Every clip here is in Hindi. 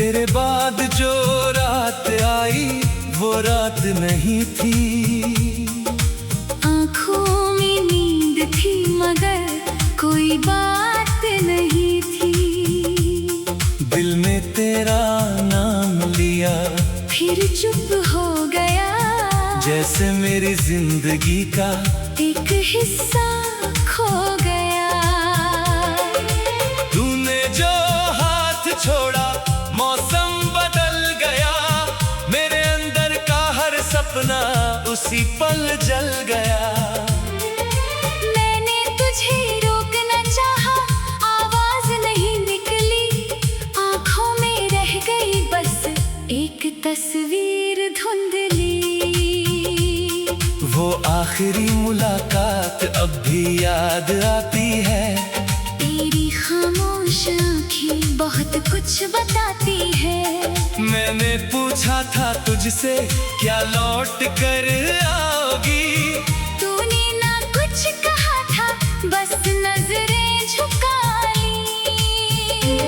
तेरे बाद जो रात आई वो रात नहीं थी। आँखों में नींद थी मगर कोई बात नहीं थी। दिल में तेरा नाम लिया फिर चुप हो गया, जैसे मेरी जिंदगी का एक हिस्सा खो गया। तूने जो हाथ छोड़ा मौसम बदल गया, मेरे अंदर का हर सपना उसी पल जल गया। मैंने तुझे रोकना चाहा, आवाज नहीं निकली, आँखों में रह गई बस एक तस्वीर धुंधली। वो आखिरी मुलाकात अब भी याद आती है। तेरी खामोश आँखें बहुत कुछ बताती है। मैंने पूछा था तुझसे क्या लौट कर आओगी, तूने ना कुछ कहा था, बस नजरें झुका ली।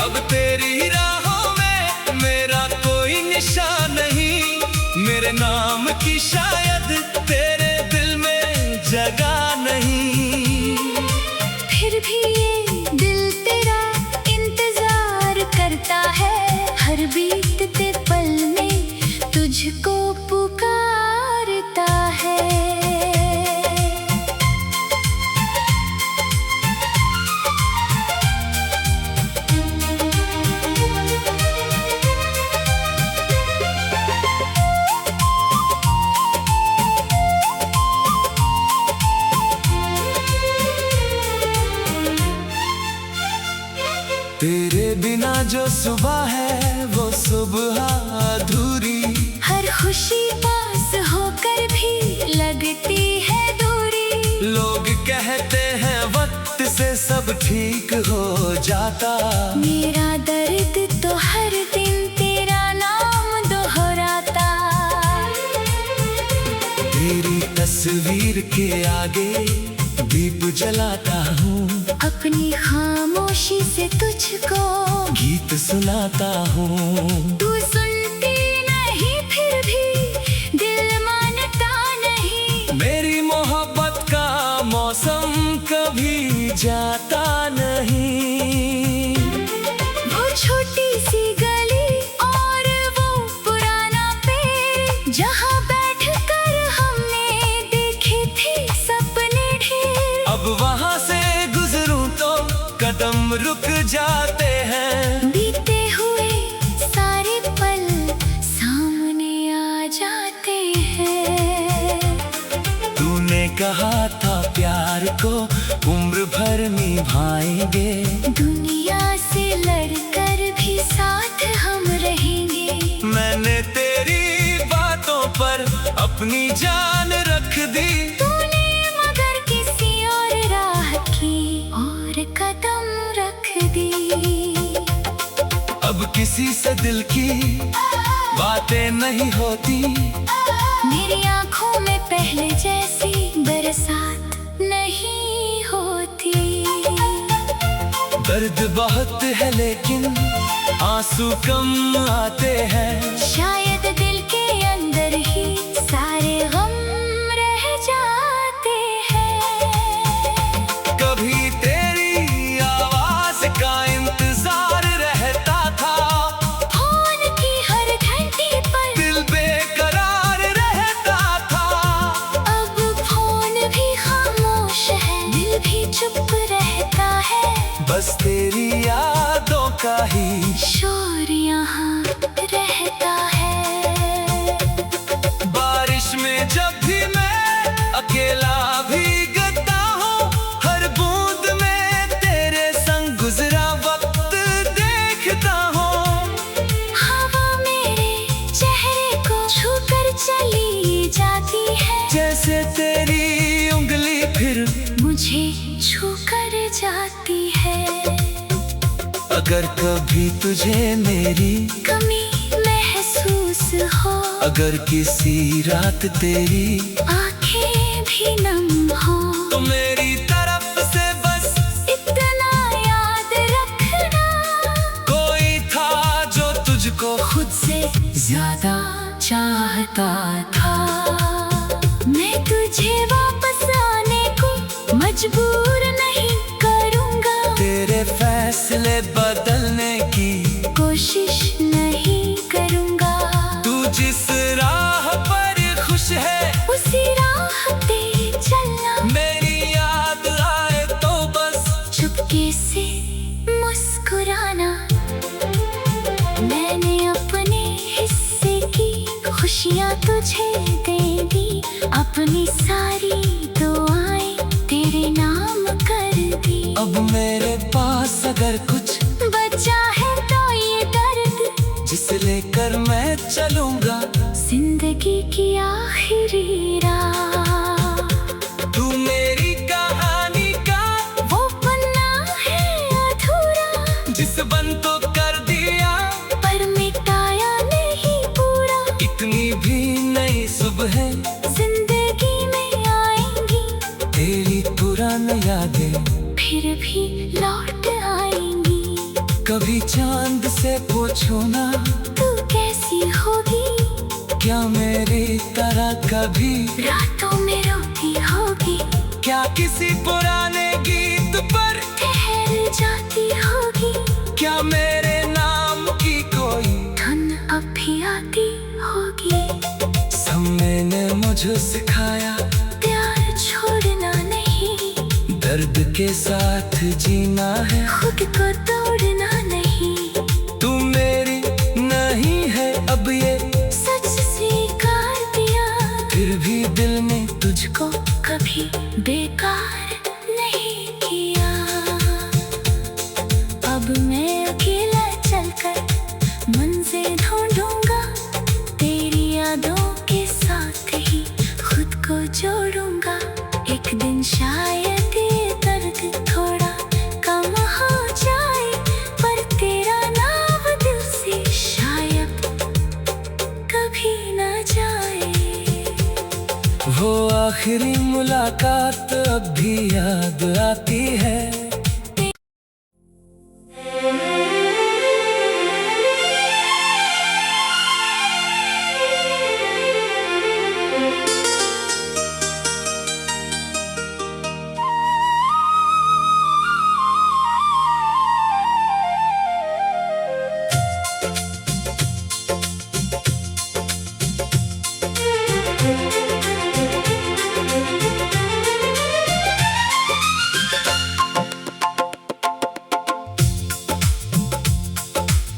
अब तेरी राहों में मेरा कोई निशान नहीं, मेरे नाम की शायद तेरे दिल में जगह नहीं। फिर भी ये दिल तेरा इंतजार करता है, हर बीतते पल में तुझको पुकारता है। तेरे बिना जो सुबह है वो सुबह अधूरी। हर खुशी पास होकर भी लगती है दूरी। लोग कहते हैं वक्त से सब ठीक हो जाता, मेरा दर्द तो हर दिन तेरा नाम दोहराता। तेरी तस्वीर के आगे दीप जलाता हूँ, अपनी खामोशी से तुझको गीत सुनाता हूँ। तू सुनती नहीं फिर भी दिल मानता नहीं। मेरी मोहब्बत का मौसम कभी जाता नहीं। वो छोटी सी गली और वो पुराना पेड़, जहाँ बैठकर हमने देखे थे सपने ढेर। अब वहाँ से गुजरूं तो कदम रुक जाते हैं, बीते हुए सारे पल सामने आ जाते हैं। तूने कहा था प्यार को उम्र भर निभाएंगे, दुनिया से लड़कर भी साथ हम रहेंगे। मैंने तेरी बातों पर अपनी जान रख दी। तूने मगर किसी और राह की और कदम रख दी। अब किसी से दिल की बातें नहीं होती, मेरी आँखों में पहले जैसी बरसात नहीं होती। दर्द बहुत है लेकिन आंसू कम आते हैं, शायद दिल के अंदर ही सारे गम रह जाते हैं। कभी तेरी आवाज का इंतजार रहता था, फोन की हर घंटी पर दिल बेकरार रहता था। अब फोन भी खामोश है, दिल भी चुप रहता है। बस तेरी यादों का ही शोर यहाँ रहता है। बारिश में जब भी मैं अकेला भीगता हूँ, हर बूंद में तेरे संग गुजरा वक्त देखता हूँ। हवा मेरे चेहरे को छूकर चली जाती है, जैसे तेरी उंगली फिर मुझे छूकर जाती है। अगर कभी तुझे मेरी कमी महसूस हो, अगर किसी रात तेरी आंखें भी नम हो, तो मेरी तरफ से बस इतना याद रखना। कोई था जो चाहता था। मैं तुझे वापस आने को मजबूर नहीं करूँगा, तेरे फैसले बदलने की कोशिश नहीं करूँगा। तू जिस राह पर खुश है उसी राह पे चलना, मेरी याद आए तो बस चुपके से मुस्कुराना। मैंने अपने हिस्से की खुशियाँ तुझे दे दी, अपनी सारी दुआएं तेरे नाम कर दी। अब मेरे पास अगर कुछ बचा है तो ये दर्द, जिसे लेकर मैं चलूंगा जिंदगी की आखिरी राह। तू मेरी कहानी का वो पन्ना है अधूरा, जिस बन तो कर दिया पर मिटाया नहीं पूरा। इतनी भी नई सुबह जिंदगी में आएंगी, तेरी पुरानी यादें फिर भी लौट आएंगी। कभी चांद से पूछो ना तू कैसी होगी, क्या मेरी तरह कभी रातों में रोती होगी, क्या किसी पुराने गीत पर ठहर जाती होगी, क्या मेरे नाम की कोई धुन अब भी आती होगी। समय ने मुझे सिखाया प्यार छोड़ना नहीं, दर्द के साथ जीना है, खुद को तोड़ना नहीं। तू मेरी नहीं है अब ये सच स्वीकार दिया, फिर भी दिल ने तुझको को कभी बेकार नहीं किया। अब मैं अकेला चलकर मंजिल ढूंढूंगा, तेरी यादों के साथ ही खुद को जोड़ूंगा। एक दिन शायद ये दर्द थोड़ा कम हो जाए, पर तेरा नाम दिल से शायद कभी न जाए। वो आखिरी मुलाकात अब भी याद आती है।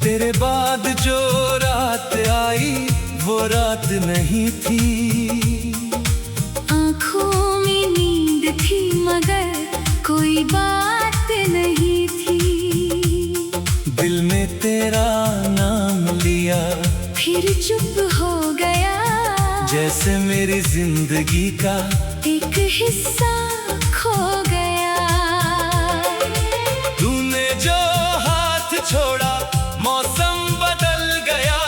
तेरे बाद जो रात आई वो रात नहीं थी, आँखों में नींद थी मगर कोई बात नहीं थी। दिल में तेरा नाम लिया फिर चुप हो गया, जैसे मेरी जिंदगी का एक हिस्सा खो गया। तूने जो हाथ छोड़ा मौसम बदल गया,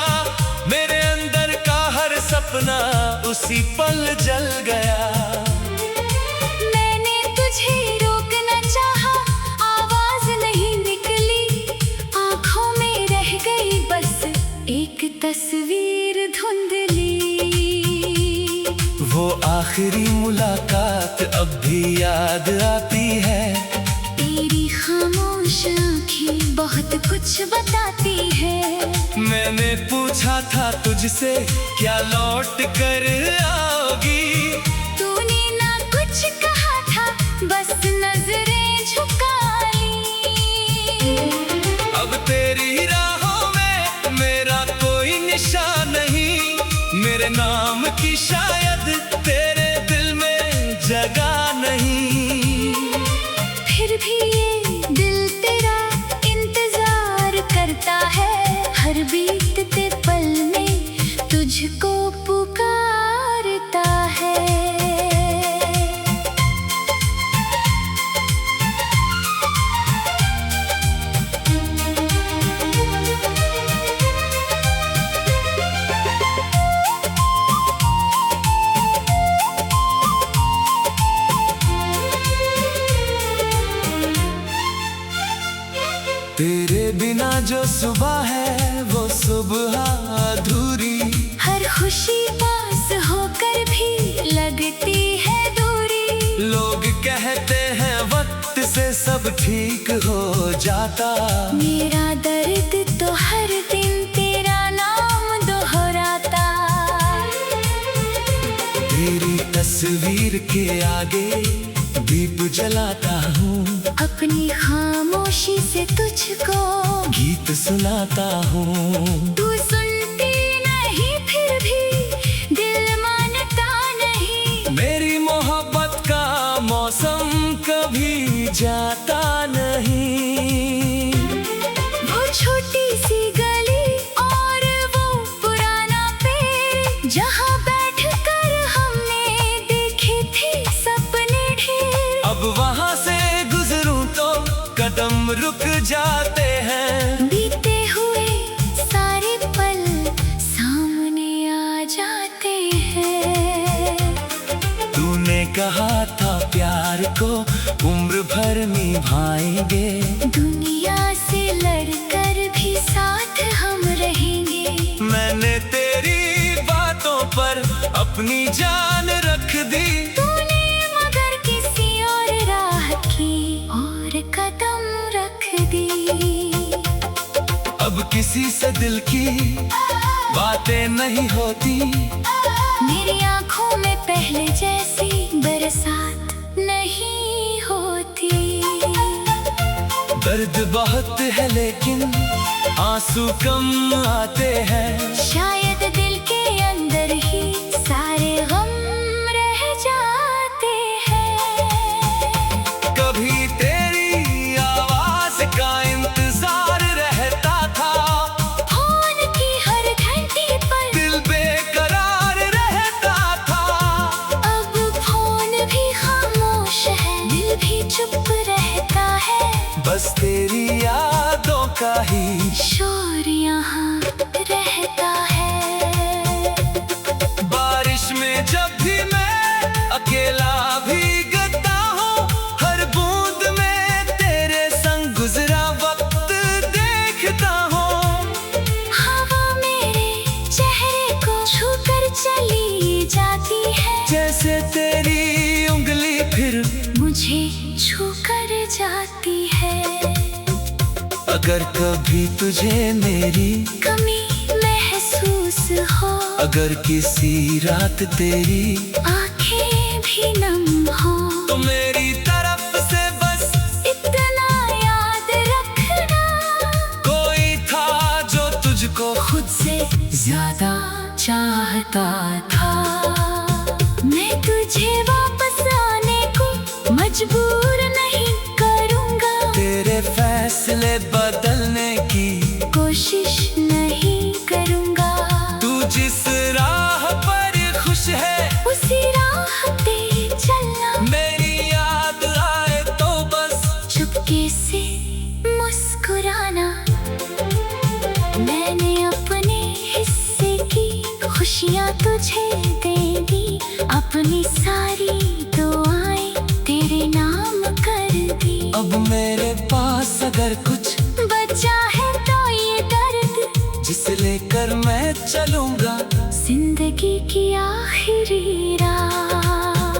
मेरे अंदर का हर सपना उसी पल जल गया। मैंने तुझे रोकना चाहा, आवाज नहीं निकली, आँखों में रह गई बस एक तस्वीर धुंधली। वो आखिरी मुलाकात अब भी याद आती है, तेरी खामोश आँखें बहुत कुछ बताती है। मैंने पूछा था तुझसे क्या लौट कर आओगी, तूने ना कुछ कहा था, बस नजरें झुका ली। अब तेरी राहों में मेरा कोई निशान नहीं, मेरे नाम की शायद तेरे दिल में जगह नहीं। फिर भी ये दिल तेरा इंतजार करता है, हर बीतते पल में तुझको पुकारता है। तेरे बिना जो सुबह है वो सुबह अधूरी, हर खुशी होकर भी लगती है दूरी। लोग कहते हैं वक्त से सब ठीक हो जाता। मेरा दर्द तो हर दिन तेरा नाम दोहराता। तेरी तस्वीर के आगे दीप जलाता हूँ, अपनी खामोशी से तुझको गीत सुनाता हूँ। तू सुनती नहीं फिर भी दिल मानता नहीं। मेरी मोहब्बत का मौसम कभी जाता नहीं। वो छोटी सी गली और वो पुराना पेड़, जहाँ बैठकर हमने देखे थे सपने ढेर। अब वहाँ से गुजरूं तो कदम रुक जाते हैं। बीते हुए सारे पल सामने आ जाते हैं। तूने कहा था प्यार को उम्र भर निभाएंगे। दुनिया से लड़कर भी साथ हम रहेंगे। मैंने तेरी बातों पर अपनी जान रख दी। तूने मगर किसी और राह की और कदम रख दी। अब किसी से दिल की बातें नहीं होती। मेरी आंखों में पहले जैसी बरसात नहीं होती। दर्द बहुत है लेकिन आंसू कम आते हैं। शायद दिल के अंदर ही सारे गम रह जाते हैं। कभी तेरी आवाज का इंतजार रहता था। फोन की हर घंटी पर दिल बेकरार रहता था। अब फोन भी खामोश है, दिल भी चुप रहता है। बस तेरी यादों का ही शोर यहाँ रहता है। बारिश में जब भी मैं अकेला भीगता हूँ, हर बूंद में तेरे संग गुजरा वक्त देखता हूँ। हवा मेरे चेहरे को छूकर चली जाती है, जैसे तेरी उंगली फिर मुझे छूकर जाती है। अगर कभी तुझे मेरी कमी महसूस हो, अगर किसी रात तेरी आंखें भी नम हो, तो मेरी तरफ से बस इतना याद रखना। कोई था जो तुझको खुद से ज्यादा चाहता था। मैं तुझे वापस आने को मजबूर नहीं करूँगा। तेरे फैसले बदलने की कोशिश नहीं करूँगा। तू जिस राह पर खुश है उसी राह पे चलना। मेरी याद आए तो बस चुपके से मुस्कुराना। मैंने अपने हिस्से की खुशियाँ तुझे दे दी। अपनी सारी दुआएं तेरे नाम कर दी। अब मेरे पास अगर कुछ बचा है तो ये दर्द, जिसे लेकर मैं चलूंगा जिंदगी की आखिरी राह।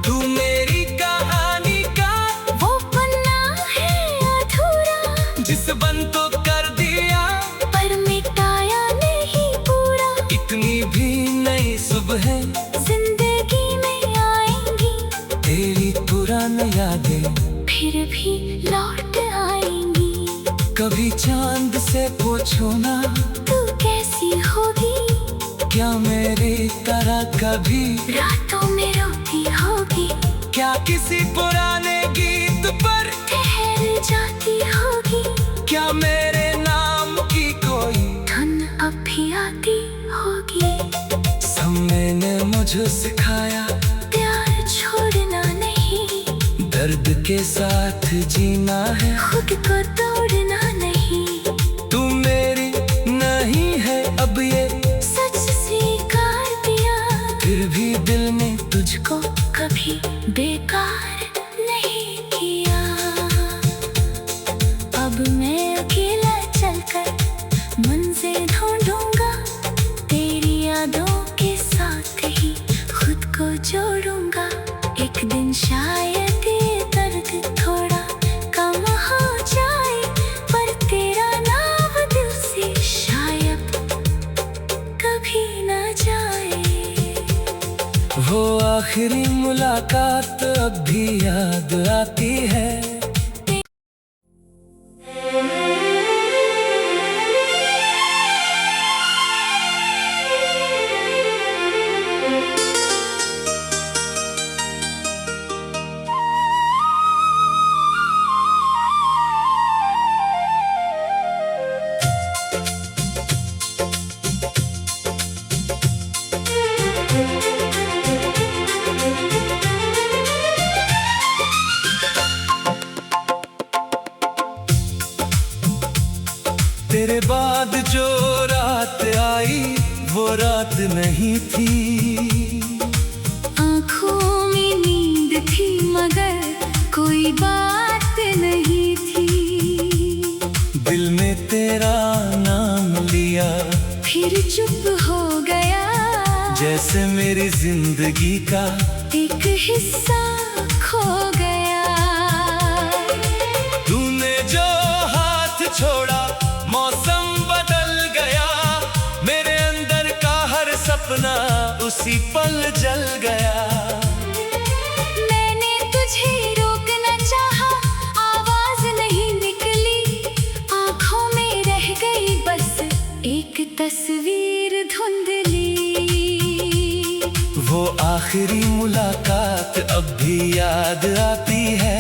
तू मेरी कहानी का वो पन्ना है अधूरा, जिस बन तो कर दिया पर मिटाया नहीं पूरा। इतनी भी नई सुबह जिंदगी में आएंगी, तेरी पुरानी यादें फिर भी लौट आएंगी। कभी चांद से पूछो ना तू कैसी होगी, क्या मेरी तरह कभी रातों में रोती होगी। क्या किसी पुराने गीत पर ठहर जाती होगी, क्या मेरे नाम की कोई धुन अब भी आती होगी। समय ने मुझे सिखाया प्यार छोड़ना नहीं, दर्द के साथ जीना है, खुद को तोड़ना नहीं। तू मेरी नहीं है अब ये सच स्वीकार दिया, फिर भी दिल ने तुझको कभी बेकार नहीं किया। अब मैं अकेला चलकर मंजिल ढूंढूंगा, तेरी यादों के साथ जोड़ूंगा। एक दिन शायद ये दर्द थोड़ा कम हो जाए, पर तेरा नाम दिल से शायद कभी न जाए। वो आखिरी मुलाकात अब भी याद आती है। तेरे बाद जो रात आई वो रात नहीं थी। आँखों में नींद थी मगर कोई बात नहीं थी। दिल में तेरा नाम लिया फिर चुप हो गया, जैसे मेरी जिंदगी का एक हिस्सा खो गया। तूने जो हाथ छोड़ा मौसम बदल गया, मेरे अंदर का हर सपना उसी पल जल गया। मैंने तुझे रोकना चाहा, आवाज नहीं निकली, आँखों में रह गई बस एक तस्वीर धुंधली। वो आखिरी मुलाकात अब भी याद आती है।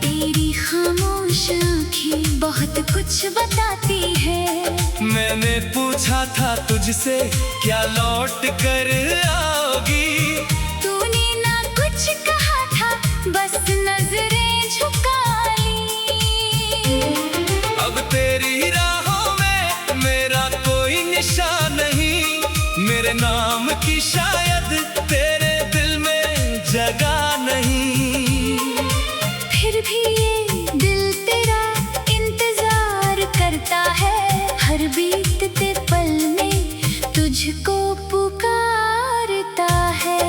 तेरी खामोश आँखें बहुत कुछ बताती है। मैंने पूछा था तुझसे क्या लौट कर आओगी, तूने ना कुछ कहा था, बस नजरें झुका ली। अब तेरी राहों में मेरा कोई निशान नहीं, मेरे नाम की शायद तेरे दिल में जगह नहीं। फिर भी ये दिल तेरा इंतजार करता है, हर बीतते पल में तुझको पुकारता है।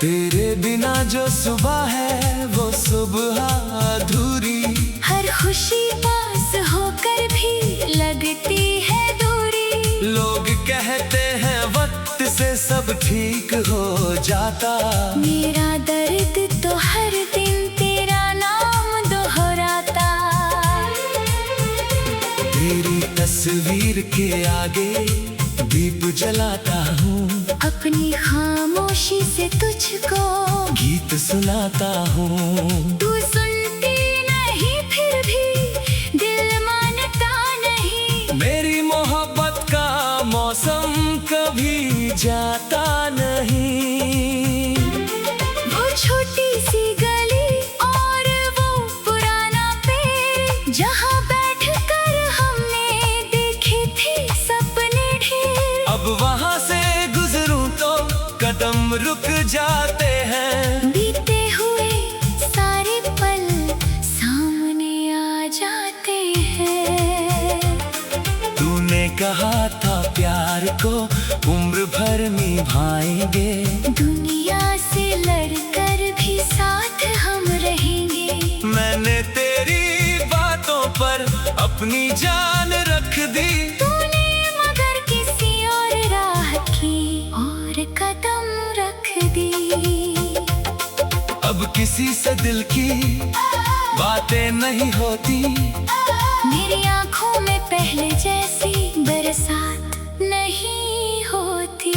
तेरे बिना जो सुबह है वो सुबह अधूरी। हर खुशी पास होकर भी लगती है दूरी। लोग कहते हैं वक्त से सब ठीक हो जाता, मेरा दर्द तो हर दिन तेरा नाम दोहराता। तेरी तस्वीर के आगे दीप जलाता हूँ, अपनी खामोशी से तुझको गीत सुनाता हूँ। तू सुनती नहीं फिर भी दिल मानता नहीं। मेरी मोहब्बत का मौसम कभी जाता नहीं। वो छोटी सी गली और वो पुराना पेड़, जहाँ बैठकर हमने देखे थे सपने ढेर। अब वहाँ से गुजरूं तो कदम रुक जाते हैं। बीते हुए सारे पल सामने आ जाते हैं। तूने कहा था प्यार को उम्र भर निभाएंगे, दुनिया से लड़कर भी साथ हम रहेंगे। मैंने तेरी बातों पर अपनी जान रख दी। तूने मगर किसी और राह की और कदम रख दी। अब किसी से दिल की बातें नहीं होती, मेरी आँखों में पहले जैसी बरसात नहीं होती।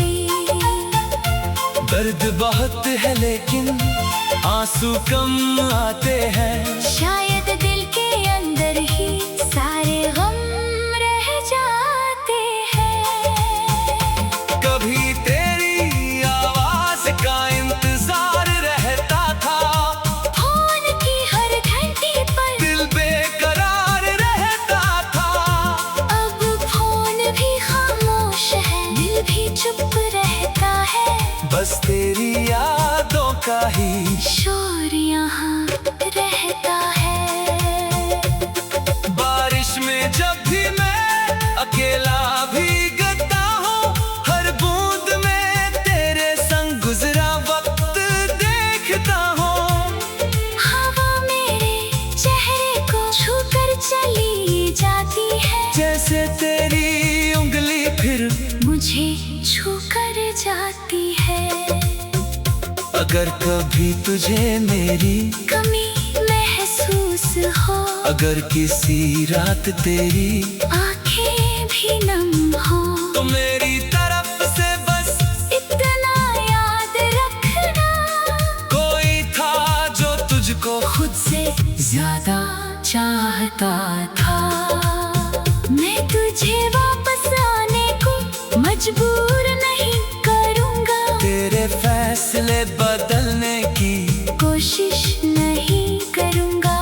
दर्द बहुत है लेकिन आंसू कम आते हैं। शायद दिल के अंदर ही सारे गम रह जाते हैं। कभी तेरी आवाज का इंतजार रहता था, फोन की हर घंटी पर दिल बेकरार रहता था। अब का ही शोर यहाँ रहता है। बारिश में जब भी मैं अकेला भीगता हूँ, हर बूंद में तेरे संग गुजरा वक्त देखता हूँ। हवा मेरे चेहरे को छूकर चली जाती है, जैसे तेरी उंगली फिर मुझे छूकर जाती है। अगर कभी तुझे मेरी कमी महसूस हो, अगर किसी रात तेरी आंखें भी नम हो, तो मेरी तरफ से बस इतना याद रखना, कोई था जो तुझको खुद से ज्यादा चाहता था। मैं तुझे वापस आने को मजबूर नहीं करूँगा, तेरे फैसले बदलने की कोशिश नहीं करूँगा।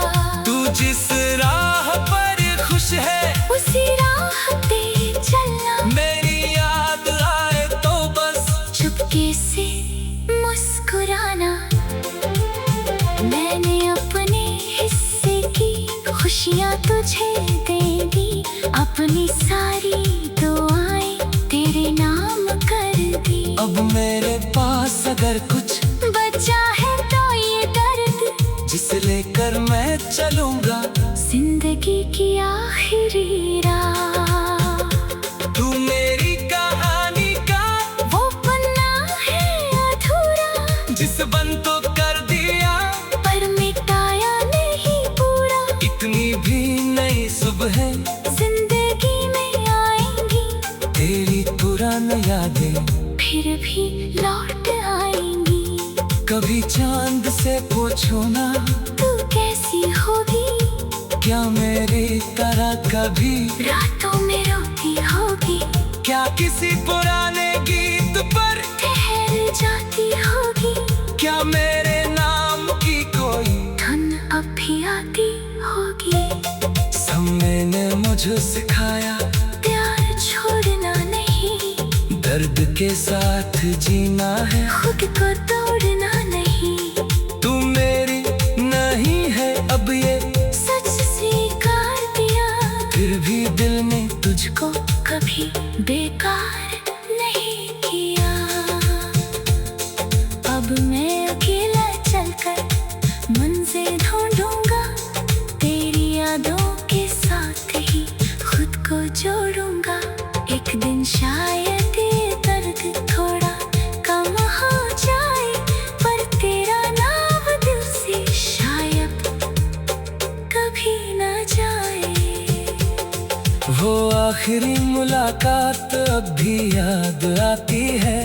तू जिस राह पर खुश है उसी राह पे चलना, मेरी याद आए तो बस चुपके से मुस्कुराना। मैंने अपने हिस्से की खुशियाँ तुझे दे दी, अपनी सारी दुआएं तेरे नाम कर दी। अब मेरे पास अगर कुछ बचा है तो ये दर्द, जिसे लेकर मैं चलूंगा जिंदगी की आखिरी राह। तू मेरी कहानी का वो पन्ना है अधूरा, जिस बन तो कर दिया पर मिटाया नहीं पूरा। इतनी भी नई सुबह जिंदगी में आएंगी, तेरी पुरानी यादें फिर भी लौट आएंगी। कभी चांद से पूछो ना तू कैसी होगी, क्या मेरी तरह कभी रातों में रोती होगी, क्या किसी पुराने गीत पर ठहर जाती होगी, क्या मेरे नाम की कोई धुन अब भी आती होगी। समय ने मुझे सिखाया प्यार छोड़ना नहीं, दर्द के साथ जीना है, खुद को तोड़ना नहीं। तू मेरी नहीं है अब ये सच स्वीकार दिया, फिर भी दिल ने तुझको कभी बेकार नहीं किया। अब मैं अकेला चलकर मंजिल ढूंढूंगा, तेरी यादों के साथ ही खुद को जोड़ूंगा। एक दिन शायद ये दर्द थोड़ा कम हो जाए, पर तेरा नाम दिल से शायद कभी न जाए। वो आखिरी मुलाकात अब भी याद आती है।